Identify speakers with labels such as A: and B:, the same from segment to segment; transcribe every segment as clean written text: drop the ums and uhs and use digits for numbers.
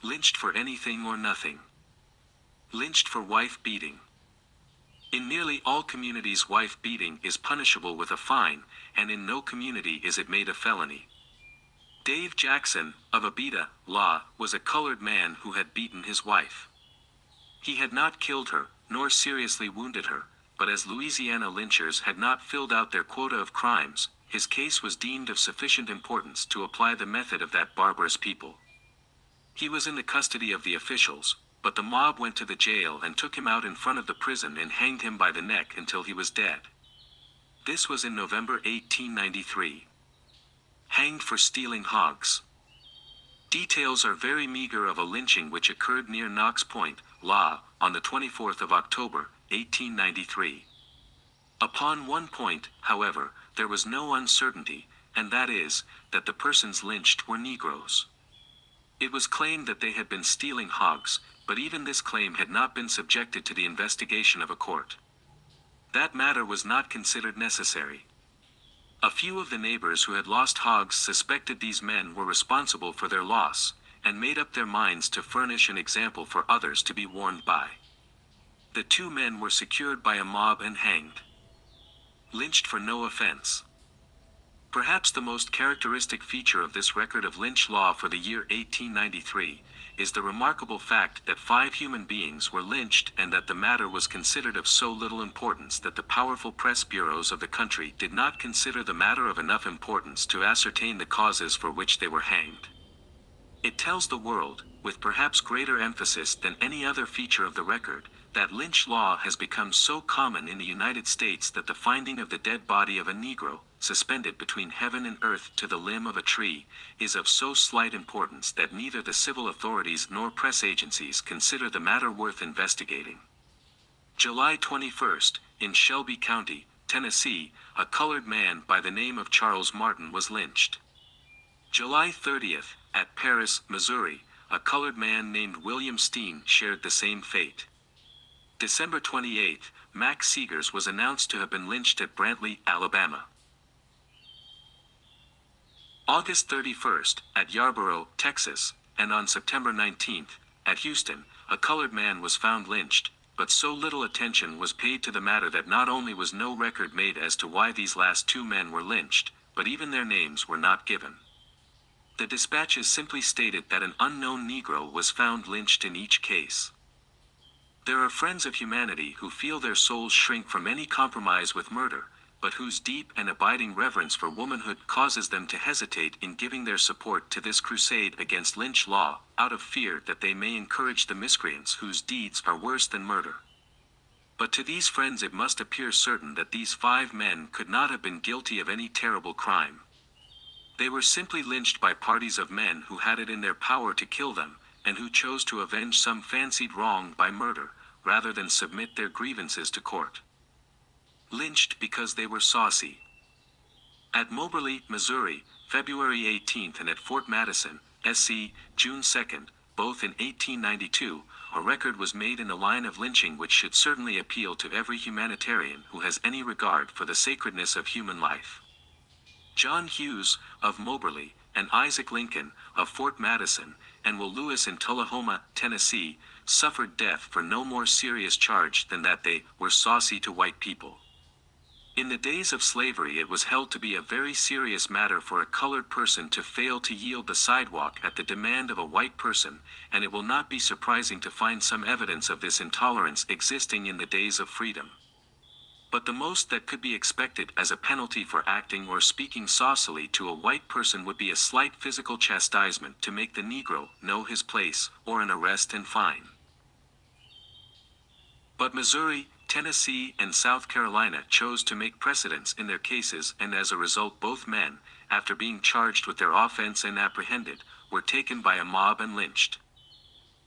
A: Lynched for anything or nothing. Lynched for wife beating. In nearly all communities, wife beating is punishable with a fine, and in no community is it made a felony. Dave Jackson, of Abita, Law, was a colored man who had beaten his wife. He had not killed her, nor seriously wounded her, but as Louisiana lynchers had not filled out their quota of crimes, his case was deemed of sufficient importance to apply the method of that barbarous people. He was in the custody of the officials, but the mob went to the jail and took him out in front of the prison and hanged him by the neck until he was dead. This was in November 1893. Hanged for stealing hogs. Details are very meager of a lynching which occurred near Knox Point, La, on the 24th of October, 1893. Upon one point, however, there was no uncertainty, and that is, that the persons lynched were Negroes. It was claimed that they had been stealing hogs, but even this claim had not been subjected to the investigation of a court. That matter was not considered necessary. A few of the neighbors who had lost hogs suspected these men were responsible for their loss, and made up their minds to furnish an example for others to be warned by. The two men were secured by a mob and hanged. Lynched for no offense. Perhaps the most characteristic feature of this record of lynch law for the year 1893 is the remarkable fact that 5 human beings were lynched and that the matter was considered of so little importance that the powerful press bureaus of the country did not consider the matter of enough importance to ascertain the causes for which they were hanged. It tells the world, with perhaps greater emphasis than any other feature of the record, that lynch law has become so common in the United States that the finding of the dead body of a Negro, suspended between heaven and earth to the limb of a tree, is of so slight importance that neither the civil authorities nor press agencies consider the matter worth investigating. July 21st, in Shelby County, Tennessee, a colored man by the name of Charles Martin was lynched. July 30th, at Paris, Missouri, a colored man named William Steen shared the same fate. December 28th, Max Seegers was announced to have been lynched at Brantley, Alabama. August 31st, at Yarborough, Texas, and on September 19th, at Houston, a colored man was found lynched, but so little attention was paid to the matter that not only was no record made as to why these last 2 men were lynched, but even their names were not given. The dispatches simply stated that an unknown Negro was found lynched in each case. There are friends of humanity who feel their souls shrink from any compromise with murder, but whose deep and abiding reverence for womanhood causes them to hesitate in giving their support to this crusade against lynch law, out of fear that they may encourage the miscreants whose deeds are worse than murder. But to these friends it must appear certain that these 5 men could not have been guilty of any terrible crime. They were simply lynched by parties of men who had it in their power to kill them, and who chose to avenge some fancied wrong by murder, rather than submit their grievances to court. Lynched because they were saucy. At Moberly, Missouri, February 18th, and at Fort Madison, SC, June 2nd, both in 1892, a record was made in the line of lynching which should certainly appeal to every humanitarian who has any regard for the sacredness of human life. John Hughes, of Moberly, and Isaac Lincoln, of Fort Madison, and Will Lewis in Tullahoma, Tennessee, suffered death for no more serious charge than that they were saucy to white people. In the days of slavery it was held to be a very serious matter for a colored person to fail to yield the sidewalk at the demand of a white person, and it will not be surprising to find some evidence of this intolerance existing in the days of freedom. But the most that could be expected as a penalty for acting or speaking saucily to a white person would be a slight physical chastisement to make the Negro know his place, or an arrest and fine. But Missouri, Tennessee, and South Carolina chose to make precedents in their cases, and as a result both men, after being charged with their offense and apprehended, were taken by a mob and lynched.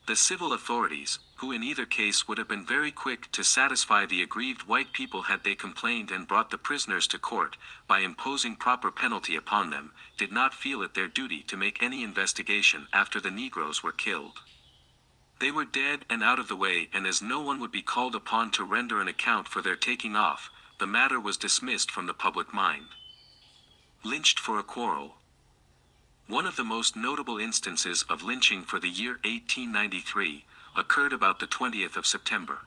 A: The civil authorities, who in either case would have been very quick to satisfy the aggrieved white people had they complained and brought the prisoners to court, by imposing proper penalty upon them, did not feel it their duty to make any investigation after the Negroes were killed. They were dead and out of the way, and as no one would be called upon to render an account for their taking off, the matter was dismissed from the public mind. Lynched for a quarrel. One of the most notable instances of lynching for the year 1893 occurred about the 20th of September.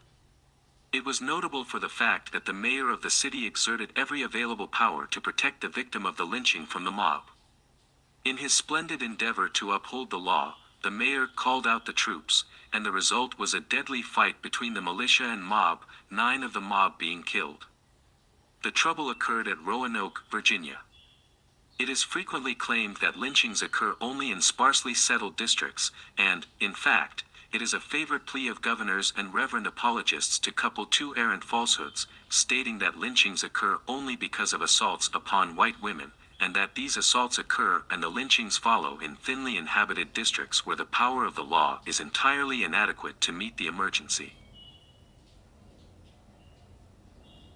A: It was notable for the fact that the mayor of the city exerted every available power to protect the victim of the lynching from the mob. In his splendid endeavor to uphold the law, the mayor called out the troops, and the result was a deadly fight between the militia and mob, 9 of the mob being killed. The trouble occurred at Roanoke, Virginia. It is frequently claimed that lynchings occur only in sparsely settled districts, and, in fact, it is a favorite plea of governors and reverend apologists to couple two errant falsehoods, stating that lynchings occur only because of assaults upon white women, and that these assaults occur and the lynchings follow in thinly inhabited districts where the power of the law is entirely inadequate to meet the emergency.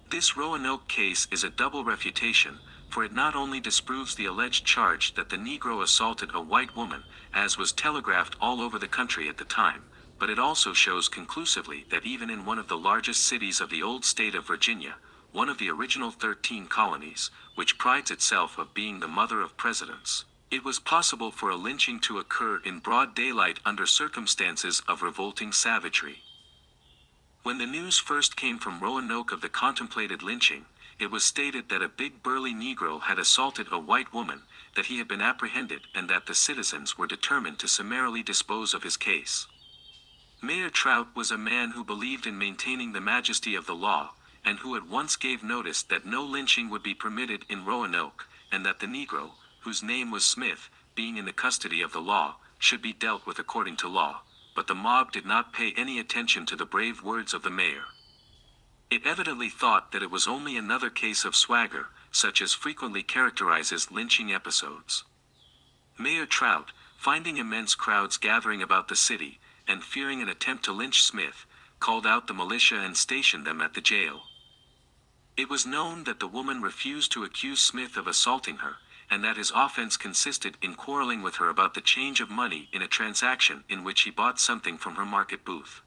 A: This Roanoke case is a double refutation, for it not only disproves the alleged charge that the Negro assaulted a white woman, as was telegraphed all over the country at the time, but it also shows conclusively that even in one of the largest cities of the old state of Virginia, one of the original 13 colonies, which prides itself of being the mother of presidents, it was possible for a lynching to occur in broad daylight under circumstances of revolting savagery. When the news first came from Roanoke of the contemplated lynching, it was stated that a big burly Negro had assaulted a white woman, that he had been apprehended, and that the citizens were determined to summarily dispose of his case. Mayor Trout was a man who believed in maintaining the majesty of the law, and who at once gave notice that no lynching would be permitted in Roanoke, and that the Negro, whose name was Smith, being in the custody of the law, should be dealt with according to law, but the mob did not pay any attention to the brave words of the mayor. It evidently thought that it was only another case of swagger, such as frequently characterizes lynching episodes. Mayor Trout, finding immense crowds gathering about the city, and fearing an attempt to lynch Smith, called out the militia and stationed them at the jail. It was known that the woman refused to accuse Smith of assaulting her, and that his offense consisted in quarreling with her about the change of money in a transaction in which he bought something from her market booth.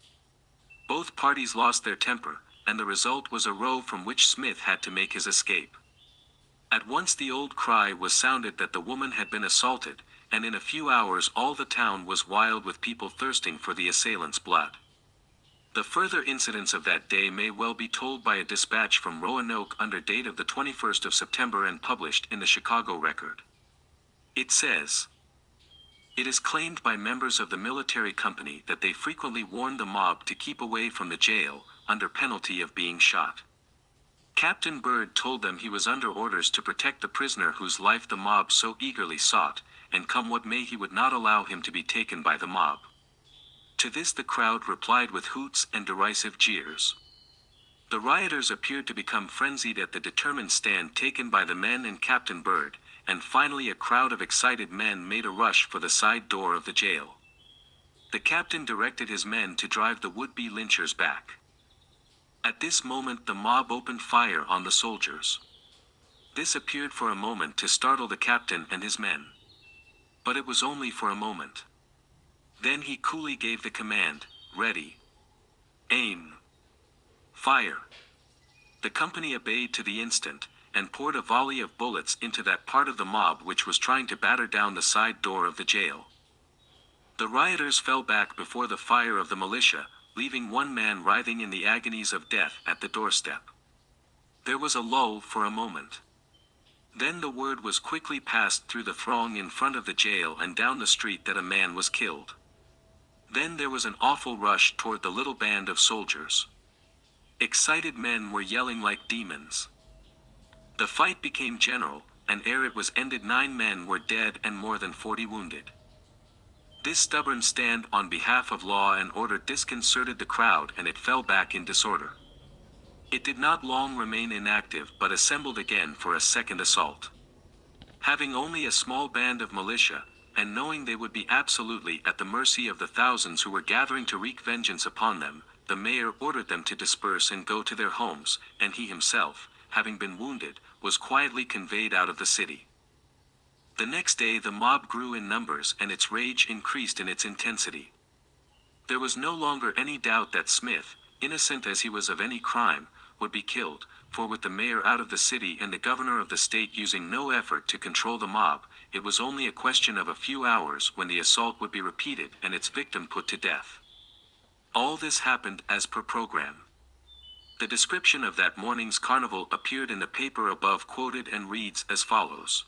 A: Both parties lost their temper, and the result was a row from which Smith had to make his escape. At once the old cry was sounded that the woman had been assaulted, and in a few hours all the town was wild with people thirsting for the assailant's blood. The further incidents of that day may well be told by a dispatch from Roanoke under date of the 21st of September and published in the Chicago Record. It says, "It is claimed by members of the military company that they frequently warned the mob to keep away from the jail, under penalty of being shot. Captain Byrd told them he was under orders to protect the prisoner whose life the mob so eagerly sought, and come what may he would not allow him to be taken by the mob." To this the crowd replied with hoots and derisive jeers. The rioters appeared to become frenzied at the determined stand taken by the men and Captain Byrd, and finally a crowd of excited men made a rush for the side door of the jail. The captain directed his men to drive the would-be lynchers back. At this moment the mob opened fire on the soldiers. This appeared for a moment to startle the captain and his men. But it was only for a moment. Then he coolly gave the command, "Ready. Aim. Fire." The company obeyed to the instant, and poured a volley of bullets into that part of the mob which was trying to batter down the side door of the jail. The rioters fell back before the fire of the militia, leaving one man writhing in the agonies of death at the doorstep. There was a lull for a moment. Then the word was quickly passed through the throng in front of the jail and down the street that a man was killed. Then there was an awful rush toward the little band of soldiers. Excited men were yelling like demons. The fight became general, and ere it was ended 9 men were dead and more than 40 wounded. This stubborn stand on behalf of law and order disconcerted the crowd, and it fell back in disorder. It did not long remain inactive but assembled again for a second assault. Having only a small band of militia, and knowing they would be absolutely at the mercy of the thousands who were gathering to wreak vengeance upon them, the mayor ordered them to disperse and go to their homes, and he himself, having been wounded, was quietly conveyed out of the city. The next day the mob grew in numbers and its rage increased in its intensity. There was no longer any doubt that Smith, innocent as he was of any crime, would be killed, for with the mayor out of the city and the governor of the state using no effort to control the mob, it was only a question of a few hours when the assault would be repeated and its victim put to death. All this happened as per program. The description of that morning's carnival appeared in the paper above quoted and reads as follows.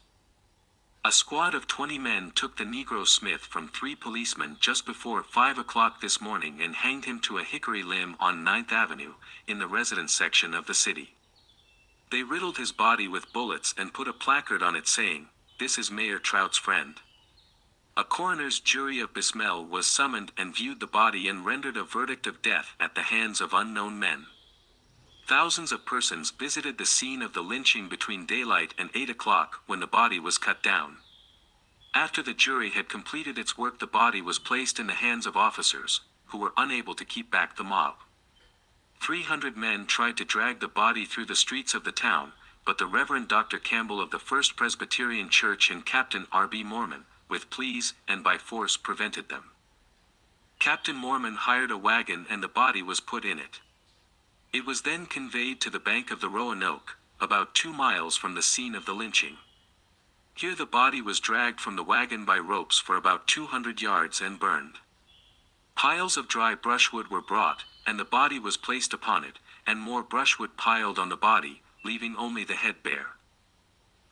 A: A squad of 20 men took the Negro Smith from 3 policemen just before 5 o'clock this morning and hanged him to a hickory limb on 9th Avenue, in the residence section of the city. They riddled his body with bullets and put a placard on it saying, "This is Mayor Trout's friend." A coroner's jury of Bismel was summoned and viewed the body and rendered a verdict of death at the hands of unknown men. Thousands of persons visited the scene of the lynching between daylight and 8 o'clock when the body was cut down. After the jury had completed its work, the body was placed in the hands of officers, who were unable to keep back the mob. 300 men tried to drag the body through the streets of the town, but the Reverend Dr. Campbell of the First Presbyterian Church and Captain R.B. Mormon, with pleas and by force prevented them. Captain Mormon hired a wagon and the body was put in it. It was then conveyed to the bank of the Roanoke, about 2 miles from the scene of the lynching. Here the body was dragged from the wagon by ropes for about 200 yards and burned. Piles of dry brushwood were brought, and the body was placed upon it, and more brushwood piled on the body, leaving only the head bare.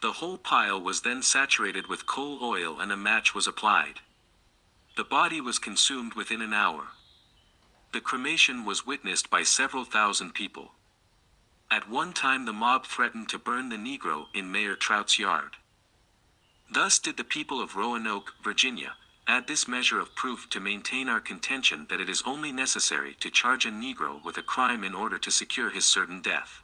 A: The whole pile was then saturated with coal oil and a match was applied. The body was consumed within an hour. The cremation was witnessed by several thousand people. At one time the mob threatened to burn the Negro in Mayor Trout's yard. Thus did the people of Roanoke, Virginia, add this measure of proof to maintain our contention that it is only necessary to charge a Negro with a crime in order to secure his certain death.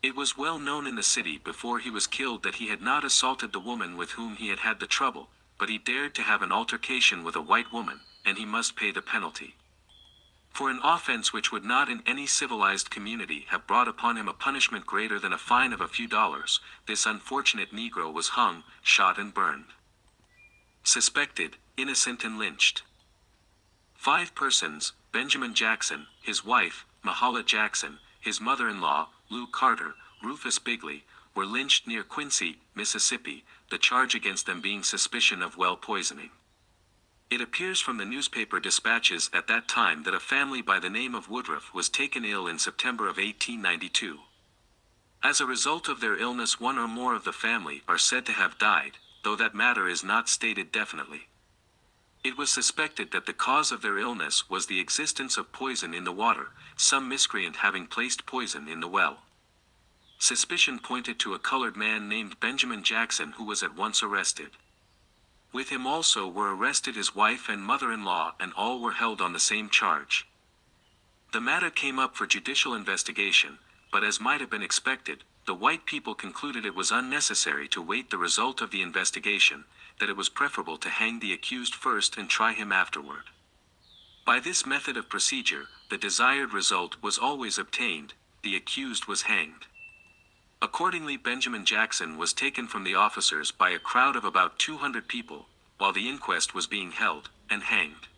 A: It was well known in the city before he was killed that he had not assaulted the woman with whom he had had the trouble, but he dared to have an altercation with a white woman, and he must pay the penalty. For an offense which would not in any civilized community have brought upon him a punishment greater than a fine of a few dollars, this unfortunate Negro was hung, shot and burned. Suspected, innocent and lynched. 5 persons, Benjamin Jackson, his wife, Mahala Jackson, his mother-in-law, Lou Carter, Rufus Bigley, were lynched near Quincy, Mississippi, the charge against them being suspicion of well poisoning. It appears from the newspaper dispatches at that time that a family by the name of Woodruff was taken ill in September of 1892. As a result of their illness, one or more of the family are said to have died, though that matter is not stated definitely. It was suspected that the cause of their illness was the existence of poison in the water, some miscreant having placed poison in the well. Suspicion pointed to a colored man named Benjamin Jackson, who was at once arrested. With him also were arrested his wife and mother-in-law, and all were held on the same charge. The matter came up for judicial investigation, but as might have been expected, the white people concluded it was unnecessary to wait the result of the investigation, that it was preferable to hang the accused first and try him afterward. By this method of procedure, the desired result was always obtained: the accused was hanged. Accordingly, Benjamin Jackson was taken from the officers by a crowd of about 200 people, while the inquest was being held, and hanged.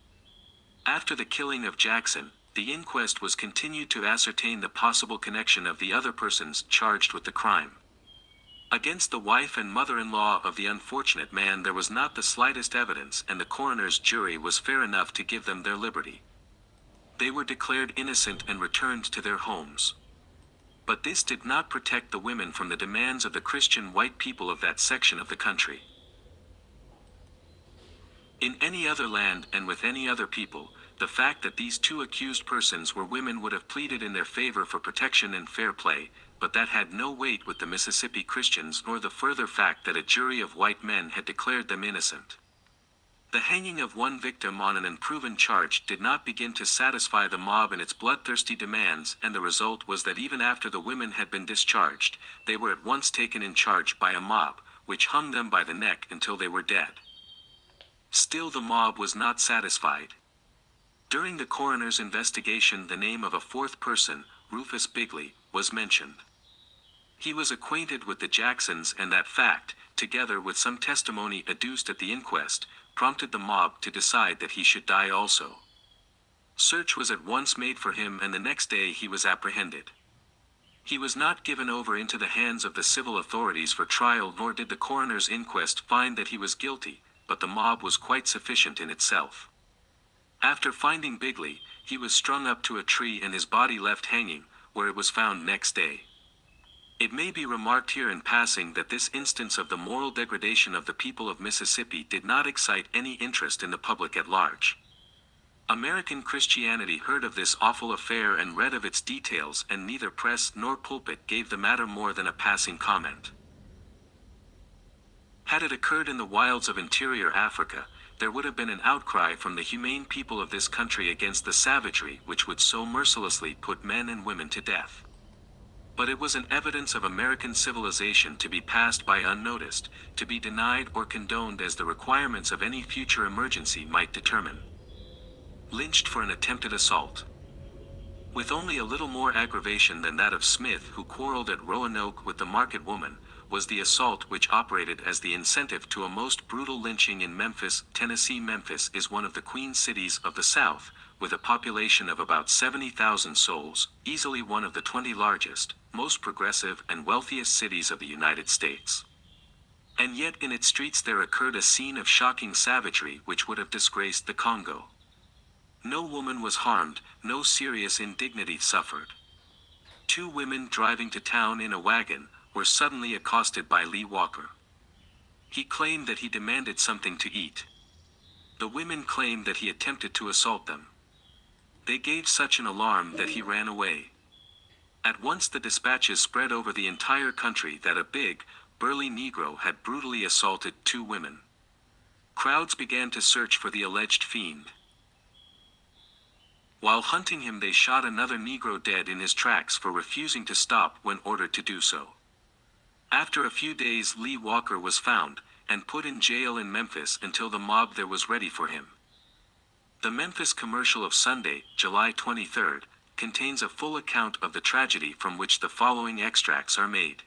A: After the killing of Jackson, the inquest was continued to ascertain the possible connection of the other persons charged with the crime. Against the wife and mother-in-law of the unfortunate man there was not the slightest evidence, and the coroner's jury was fair enough to give them their liberty. They were declared innocent and returned to their homes. But this did not protect the women from the demands of the Christian white people of that section of the country. In any other land and with any other people, the fact that these 2 accused persons were women would have pleaded in their favor for protection and fair play, but that had no weight with the Mississippi Christians, nor the further fact that a jury of white men had declared them innocent. The hanging of one victim on an unproven charge did not begin to satisfy the mob in its bloodthirsty demands, and the result was that even after the women had been discharged, they were at once taken in charge by a mob, which hung them by the neck until they were dead. Still the mob was not satisfied. During the coroner's investigation the name of a 4th person, Rufus Bigley, was mentioned. He was acquainted with the Jacksons, and that fact, together with some testimony adduced at the inquest, prompted the mob to decide that he should die also. Search was at once made for him, and the next day he was apprehended. He was not given over into the hands of the civil authorities for trial, nor did the coroner's inquest find that he was guilty, but the mob was quite sufficient in itself. After finding Bigley, he was strung up to a tree and his body left hanging, where it was found next day. It may be remarked here in passing that this instance of the moral degradation of the people of Mississippi did not excite any interest in the public at large. American Christianity heard of this awful affair and read of its details, and neither press nor pulpit gave the matter more than a passing comment. Had it occurred in the wilds of interior Africa, there would have been an outcry from the humane people of this country against the savagery which would so mercilessly put men and women to death. But it was an evidence of American civilization to be passed by unnoticed, to be denied or condoned as the requirements of any future emergency might determine. Lynched for an attempted assault. With only a little more aggravation than that of Smith, who quarreled at Roanoke with the market woman, was the assault which operated as the incentive to a most brutal lynching in Memphis, Tennessee. Memphis is one of the queen cities of the South, with a population of about 70,000 souls, easily one of the 20 largest, most progressive and wealthiest cities of the United States. And yet in its streets there occurred a scene of shocking savagery which would have disgraced the Congo. No woman was harmed, no serious indignity suffered. 2 women driving to town in a wagon were suddenly accosted by Lee Walker. He claimed that he demanded something to eat. The women claimed that he attempted to assault them. They gave such an alarm that he ran away. At once the dispatches spread over the entire country that a big, burly Negro had brutally assaulted 2 women. Crowds began to search for the alleged fiend. While hunting him, they shot another Negro dead in his tracks for refusing to stop when ordered to do so. After a few days, Lee Walker was found and put in jail in Memphis until the mob there was ready for him. The Memphis Commercial of Sunday, July 23, contains a full account of the tragedy, from which the following extracts are made.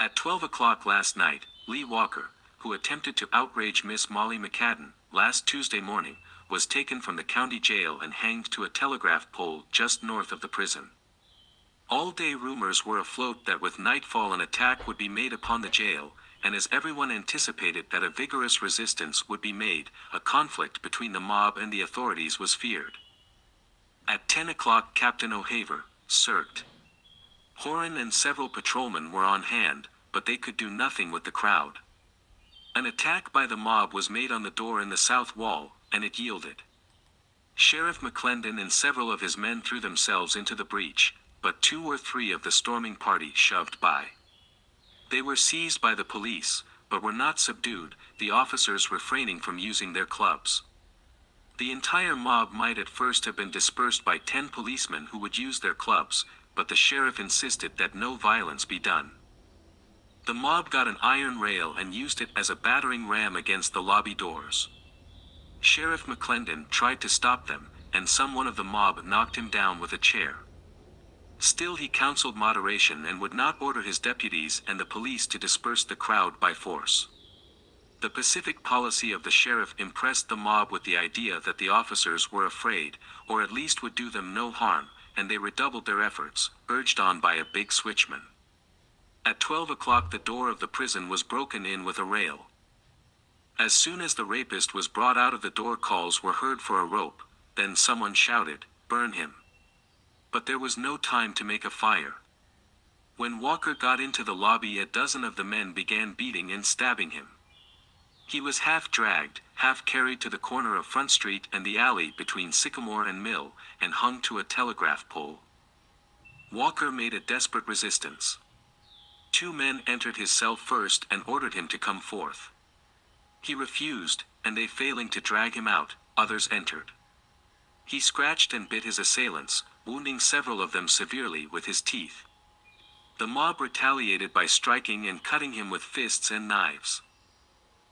A: At 12 o'clock last night, Lee Walker, who attempted to outrage Miss Molly McCadden last Tuesday morning, was taken from the county jail and hanged to a telegraph pole just north of the prison. All day rumors were afloat that with nightfall an attack would be made upon the jail, and as everyone anticipated that a vigorous resistance would be made, a conflict between the mob and the authorities was feared. At 10 o'clock Captain O'Haver, Cert. Horan and several patrolmen were on hand, but they could do nothing with the crowd. An attack by the mob was made on the door in the south wall, and it yielded. Sheriff McClendon and several of his men threw themselves into the breach, but 2 or 3 of the storming party shoved by. They were seized by the police, but were not subdued, the officers refraining from using their clubs. The entire mob might at first have been dispersed by 10 policemen who would use their clubs, but the sheriff insisted that no violence be done. The mob got an iron rail and used it as a battering ram against the lobby doors. Sheriff McClendon tried to stop them, and one of the mob knocked him down with a chair. Still he counseled moderation and would not order his deputies and the police to disperse the crowd by force. The pacific policy of the sheriff impressed the mob with the idea that the officers were afraid, or at least would do them no harm, and they redoubled their efforts, urged on by a big switchman. At 12 o'clock the door of the prison was broken in with a rail. As soon as the rapist was brought out of the door, calls were heard for a rope, then someone shouted, "Burn him." But there was no time to make a fire. When Walker got into the lobby, a dozen of the men began beating and stabbing him. He was half dragged, half carried to the corner of Front Street and the alley between Sycamore and Mill, and hung to a telegraph pole. Walker made a desperate resistance. 2 men entered his cell first and ordered him to come forth. He refused, and they failing to drag him out, others entered. He scratched and bit his assailants, wounding several of them severely with his teeth. The mob retaliated by striking and cutting him with fists and knives.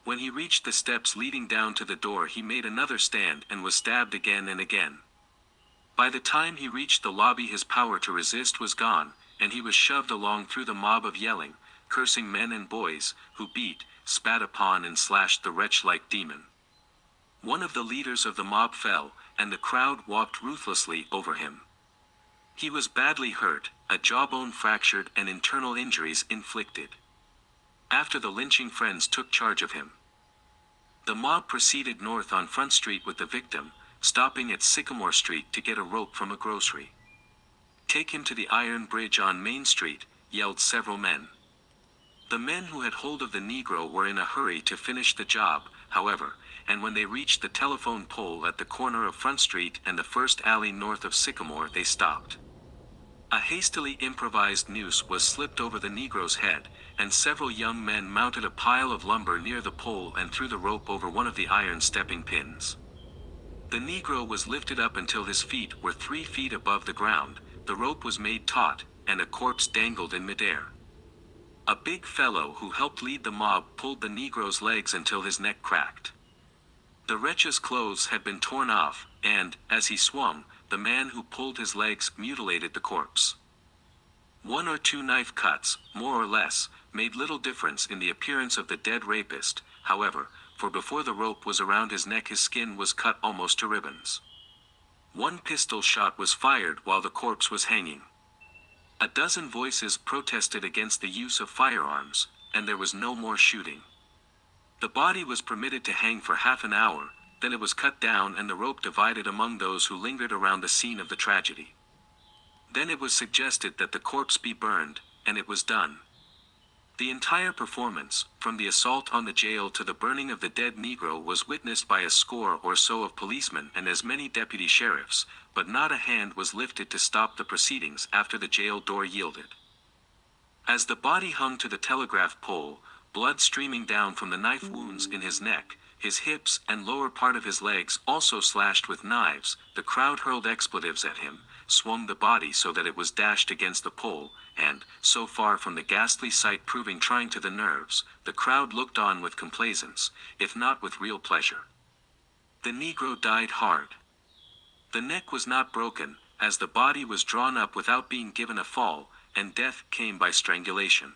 A: When he reached the steps leading down to the door, he made another stand and was stabbed again and again. By the time he reached the lobby, his power to resist was gone, and he was shoved along through the mob of yelling, cursing men and boys, who beat, spat upon and slashed the wretch like demon. One of the leaders of the mob fell, and the crowd walked ruthlessly over him. He was badly hurt, a jawbone fractured and internal injuries inflicted. After the lynching, friends took charge of him. The mob proceeded north on Front Street with the victim, stopping at Sycamore Street to get a rope from a grocery. "Take him to the Iron Bridge on Main Street," yelled several men. The men who had hold of the Negro were in a hurry to finish the job, however, and when they reached the telephone pole at the corner of Front Street and the first alley north of Sycamore, they stopped. A hastily improvised noose was slipped over the Negro's head, and several young men mounted a pile of lumber near the pole and threw the rope over one of the iron stepping pins. The Negro was lifted up until his feet were 3 feet above the ground, the rope was made taut, and a corpse dangled in midair. A big fellow who helped lead the mob pulled the Negro's legs until his neck cracked. The wretch's clothes had been torn off, and, as he swung, the man who pulled his legs mutilated the corpse. 1 or 2 knife cuts, more or less, made little difference in the appearance of the dead rapist, however, for before the rope was around his neck his skin was cut almost to ribbons. 1 pistol shot was fired while the corpse was hanging. A dozen voices protested against the use of firearms, and there was no more shooting. The body was permitted to hang for half an hour, then it was cut down and the rope divided among those who lingered around the scene of the tragedy. Then it was suggested that the corpse be burned, and it was done. The entire performance, from the assault on the jail to the burning of the dead Negro, was witnessed by a score or so of policemen and as many deputy sheriffs, but not a hand was lifted to stop the proceedings after the jail door yielded. As the body hung to the telegraph pole, blood streaming down from the knife wounds in his neck, his hips and lower part of his legs also slashed with knives, the crowd hurled expletives at him, swung the body so that it was dashed against the pole, and, so far from the ghastly sight proving trying to the nerves, the crowd looked on with complaisance, if not with real pleasure. The Negro died hard. The neck was not broken, as the body was drawn up without being given a fall, and death came by strangulation.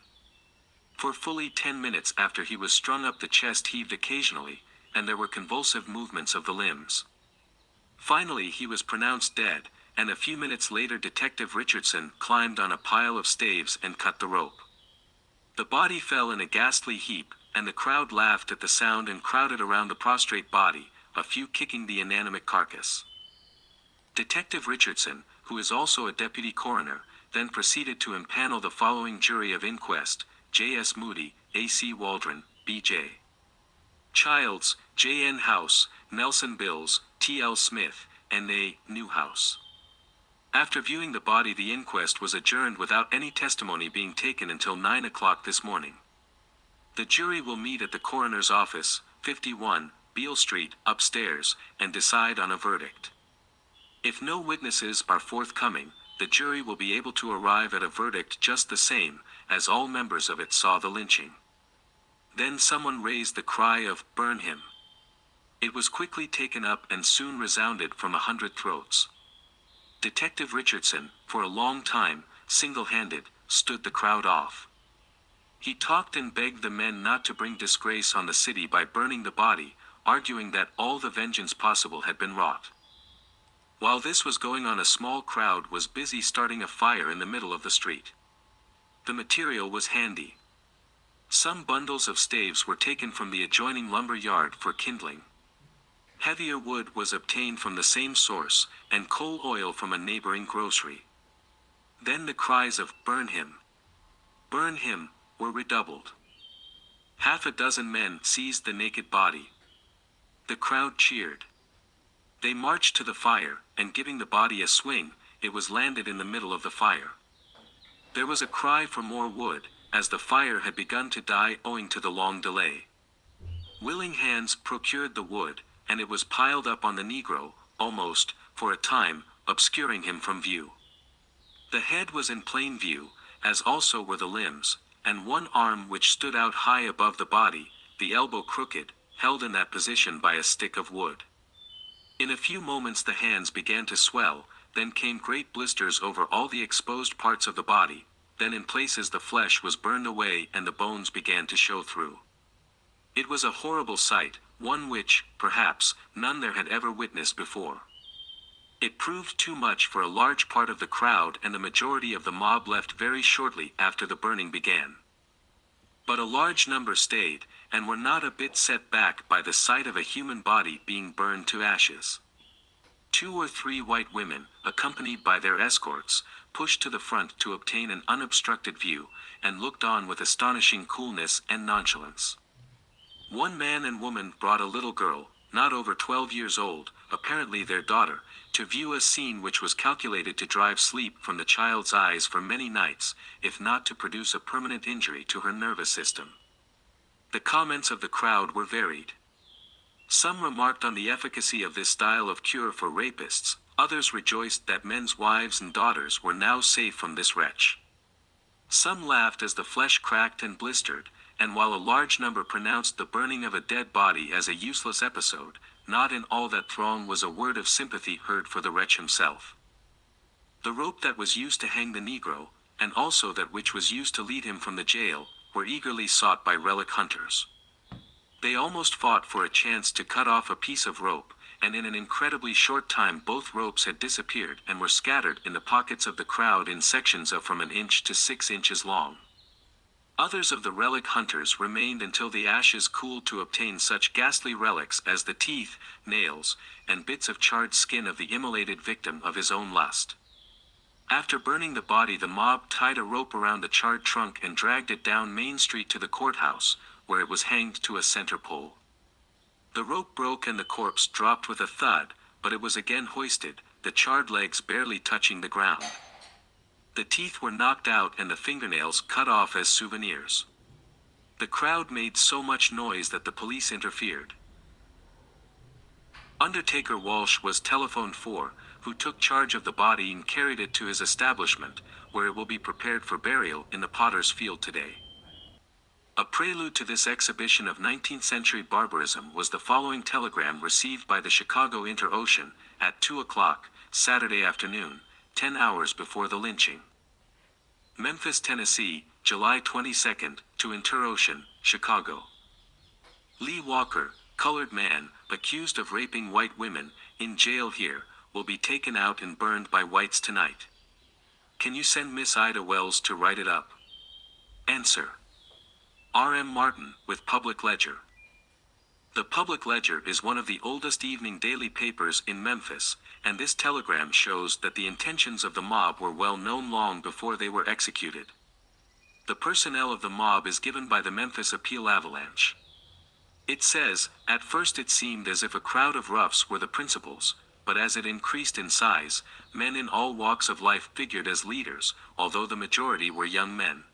A: For fully 10 minutes after he was strung up the chest heaved occasionally, and there were convulsive movements of the limbs. Finally he was pronounced dead, and a few minutes later Detective Richardson climbed on a pile of staves and cut the rope. The body fell in a ghastly heap, and the crowd laughed at the sound and crowded around the prostrate body, a few kicking the inanimate carcass. Detective Richardson, who is also a deputy coroner, then proceeded to impanel the following jury of inquest: J. S. Moody, A. C. Waldron, B. J. Childs, J. N. House, Nelson Bills, T. L. Smith, and A. Newhouse. After viewing the body, the inquest was adjourned without any testimony being taken until 9 o'clock this morning. The jury will meet at the coroner's office, 51, Beale Street, upstairs, and decide on a verdict. If no witnesses are forthcoming, the jury will be able to arrive at a verdict just the same, as all members of it saw the lynching. Then someone raised the cry of, "Burn him." It was quickly taken up and soon resounded from 100 throats. Detective Richardson, for a long time, single-handed, stood the crowd off. He talked and begged the men not to bring disgrace on the city by burning the body, arguing that all the vengeance possible had been wrought. While this was going on, a small crowd was busy starting a fire in the middle of the street. The material was handy. Some bundles of staves were taken from the adjoining lumber yard for kindling. Heavier wood was obtained from the same source, and coal oil from a neighboring grocery. Then the cries of "Burn him! Burn him!" were redoubled. Half a dozen men seized the naked body. The crowd cheered. They marched to the fire, and giving the body a swing, it was landed in the middle of the fire. There was a cry for more wood, as the fire had begun to die owing to the long delay. Willing hands procured the wood, and it was piled up on the Negro, almost, for a time, obscuring him from view. The head was in plain view, as also were the limbs, and one arm which stood out high above the body, the elbow crooked, held in that position by a stick of wood. In a few moments the hands began to swell, then came great blisters over all the exposed parts of the body, then in places the flesh was burned away and the bones began to show through. It was a horrible sight, one which, perhaps, none there had ever witnessed before. It proved too much for a large part of the crowd, and the majority of the mob left very shortly after the burning began. But a large number stayed, and were not a bit set back by the sight of a human body being burned to ashes. 2 or 3 white women, accompanied by their escorts, pushed to the front to obtain an unobstructed view, and looked on with astonishing coolness and nonchalance. One man and woman brought a little girl, not over 12 years old, apparently their daughter, to view a scene which was calculated to drive sleep from the child's eyes for many nights, if not to produce a permanent injury to her nervous system. The comments of the crowd were varied. Some remarked on the efficacy of this style of cure for rapists, others rejoiced that men's wives and daughters were now safe from this wretch. Some laughed as the flesh cracked and blistered, and while a large number pronounced the burning of a dead body as a useless episode, not in all that throng was a word of sympathy heard for the wretch himself. The rope that was used to hang the Negro, and also that which was used to lead him from the jail, were eagerly sought by relic hunters. They almost fought for a chance to cut off a piece of rope, and in an incredibly short time both ropes had disappeared and were scattered in the pockets of the crowd in sections of from 1 inch to 6 inches long. Others of the relic hunters remained until the ashes cooled to obtain such ghastly relics as the teeth, nails, and bits of charred skin of the immolated victim of his own lust. After burning the body, the mob tied a rope around the charred trunk and dragged it down Main Street to the courthouse, where it was hanged to a center pole. The rope broke and the corpse dropped with a thud, but it was again hoisted, the charred legs barely touching the ground. The teeth were knocked out and the fingernails cut off as souvenirs. The crowd made so much noise that the police interfered. Undertaker Walsh was telephoned for, who took charge of the body and carried it to his establishment, where it will be prepared for burial in the Potter's Field today. A prelude to this exhibition of 19th-century barbarism was the following telegram received by the Chicago Inter-Ocean, at 2 o'clock, Saturday afternoon, 10 hours before the lynching. Memphis, Tennessee, July 22, to Inter-Ocean, Chicago. Lee Walker, colored man, accused of raping white women, in jail here, will be taken out and burned by whites tonight. Can you send Miss Ida Wells to write it up? Answer. R.M. Martin, with Public Ledger. The Public Ledger is one of the oldest evening daily papers in Memphis, and this telegram shows that the intentions of the mob were well known long before they were executed. The personnel of the mob is given by the Memphis Appeal Avalanche. It says, at first it seemed as if a crowd of roughs were the principals, but as it increased in size, men in all walks of life figured as leaders, although the majority were young men.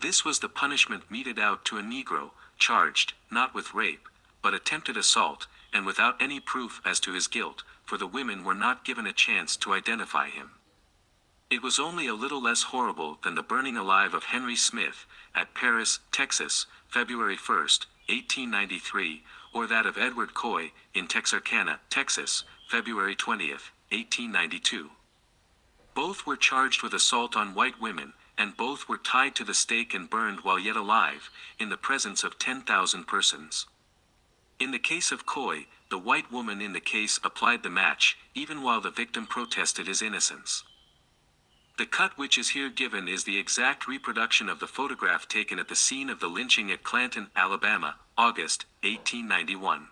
A: This was the punishment meted out to a Negro, charged, not with rape, but attempted assault, and without any proof as to his guilt, for the women were not given a chance to identify him. It was only a little less horrible than the burning alive of Henry Smith, at Paris, Texas, February 1, 1893, or that of Edward Coy, in Texarkana, Texas, February 20, 1892. Both were charged with assault on white women, and both were tied to the stake and burned while yet alive, in the presence of 10,000 persons. In the case of Coy, the white woman in the case applied the match, even while the victim protested his innocence. The cut which is here given is the exact reproduction of the photograph taken at the scene of the lynching at Clanton, Alabama, August, 1891.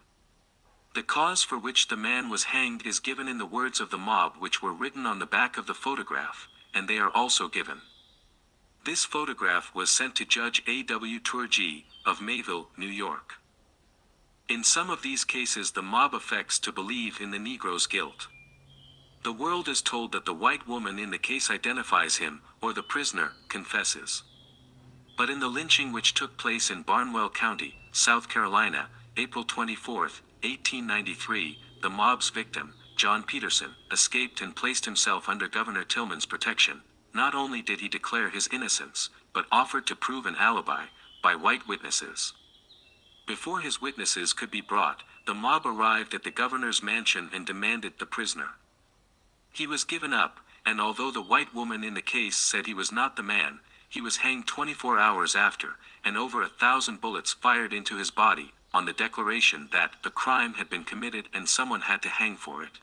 A: The cause for which the man was hanged is given in the words of the mob which were written on the back of the photograph, and they are also given. This photograph was sent to Judge A.W. Turgee, of Mayville, New York. In some of these cases the mob affects to believe in the Negro's guilt. The world is told that the white woman in the case identifies him, or the prisoner, confesses. But in the lynching which took place in Barnwell County, South Carolina, April 24, 1893, the mob's victim, John Peterson, escaped and placed himself under Governor Tillman's protection. Not only did he declare his innocence, but offered to prove an alibi, by white witnesses. Before his witnesses could be brought, the mob arrived at the governor's mansion and demanded the prisoner. He was given up, and although the white woman in the case said he was not the man, he was hanged 24 hours after, and over 1,000 bullets fired into his body, on the declaration that the crime had been committed and someone had to hang for it.